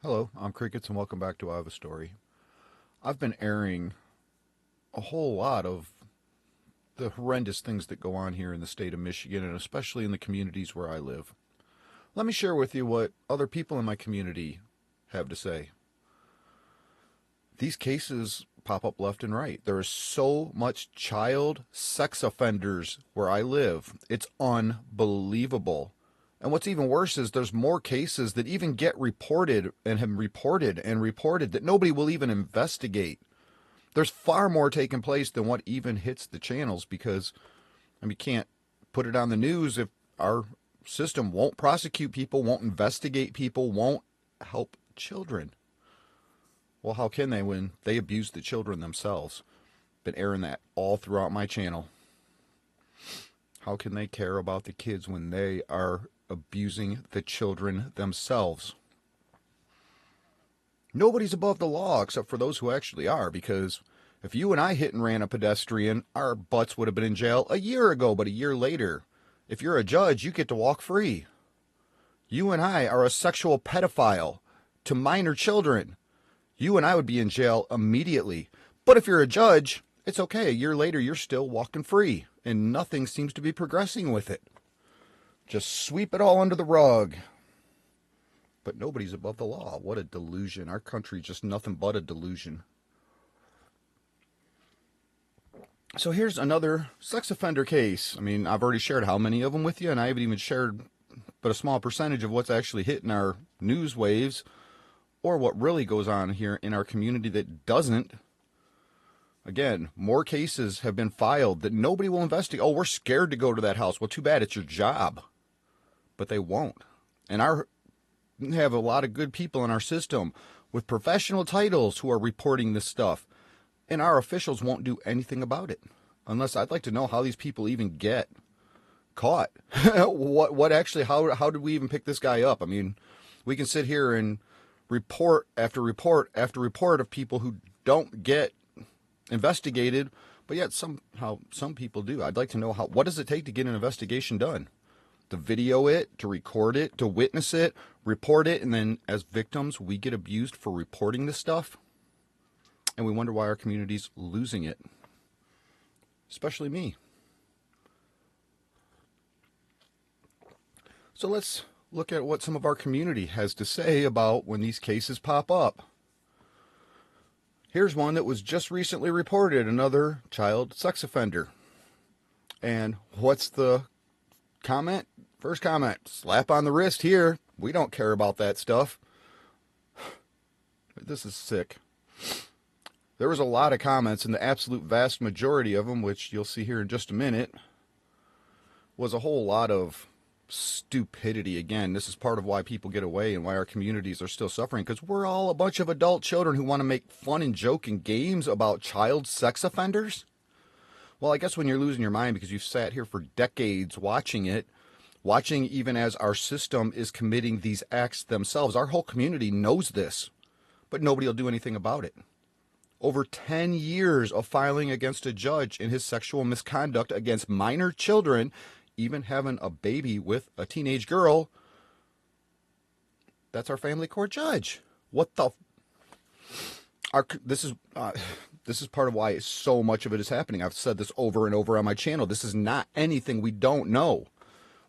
Hello, I'm Crickets, and welcome back to I Have a Story. I've been airing a whole lot of the horrendous things that go on here in the state of Michigan, and especially in the communities where I live. Let me share with you what other people in my community have to say. These cases pop up left and right. There is so much child sex offenders where I live. It's unbelievable. And what's even worse is there's more cases that even get reported and have reported and reported that nobody will even investigate. There's far more taking place than what even hits the channels because, you can't put it on the news if our system won't prosecute people, won't investigate people, won't help children. Well, how can they when they abuse the children themselves? Been airing that all throughout my channel. How can they care about the kids when they are abusing the children themselves? Nobody's above the law except for those who actually are, because if you and I hit and ran a pedestrian, our butts would have been in jail a year ago, but a year later. If you're a judge, you get to walk free. You and I are a sexual pedophile to minor children. You and I would be in jail immediately. But if you're a judge, it's okay. A year later, you're still walking free, and nothing seems to be progressing with it. Just sweep it all under the rug. But nobody's above the law. What a delusion. Our country's just nothing but a delusion. So here's another sex offender case. I've already shared how many of them with you, and I haven't even shared but a small percentage of what's actually hitting our news waves or what really goes on here in our community that doesn't. Again, more cases have been filed that nobody will investigate. Oh, we're scared to go to that house. Well, too bad. It's your job. But they won't. And we have a lot of good people in our system with professional titles who are reporting this stuff. And our officials won't do anything about it. Unless I'd like to know how these people even get caught. What actually, how did we even pick this guy up? We can sit here and report after report after report of people who don't get investigated, but yet somehow some people do. I'd like to know what does it take to get an investigation done? To video it, to record it, to witness it, report it, and then as victims, we get abused for reporting this stuff, and we wonder why our community's losing it, especially me. So let's look at what some of our community has to say about when these cases pop up. Here's one that was just recently reported, another child sex offender. And what's the comment? First comment, slap on the wrist here. We don't care about that stuff. This is sick. There was a lot of comments, and the absolute vast majority of them, which you'll see here in just a minute, was a whole lot of stupidity. Again, this is part of why people get away and why our communities are still suffering, because we're all a bunch of adult children who want to make fun and joke and games about child sex offenders. Well, I guess when you're losing your mind because you've sat here for decades watching even as our system is committing these acts themselves. Our whole community knows this, but nobody will do anything about it. Over 10 years of filing against a judge in his sexual misconduct against minor children, even having a baby with a teenage girl. That's our family court judge. What the? This is part of why so much of it is happening. I've said this over and over on my channel. This is not anything we don't know.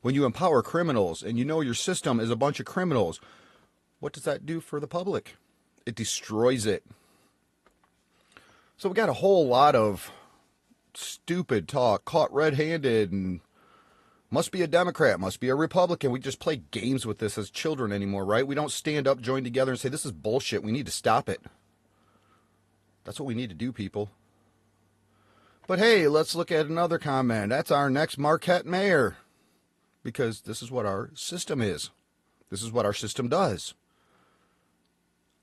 When you empower criminals and you know your system is a bunch of criminals, what does that do for the public? It destroys it. So we got a whole lot of stupid talk, caught red-handed, and must be a Democrat, must be a Republican. We just play games with this as children anymore, right? We don't stand up, join together, and say, this is bullshit. We need to stop it. That's what we need to do, people. But hey, let's look at another comment. That's our next Marquette mayor. Because this is what our system is. This is what our system does.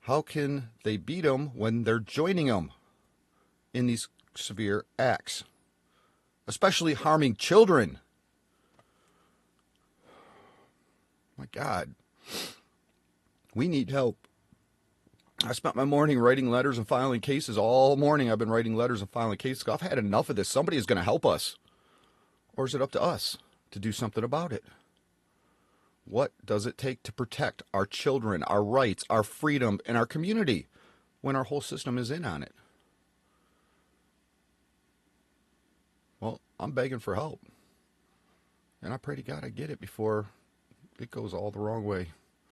How can they beat them when they're joining them in these severe acts? Especially harming children. My God. We need help. I spent my morning writing letters and filing cases. All morning I've been writing letters and filing cases. I've had enough of this. Somebody is going to help us. Or is it up to us to do something about it? What does it take to protect our children, our rights, our freedom, and our community when our whole system is in on it? Well, I'm begging for help. And I pray to God I get it before it goes all the wrong way.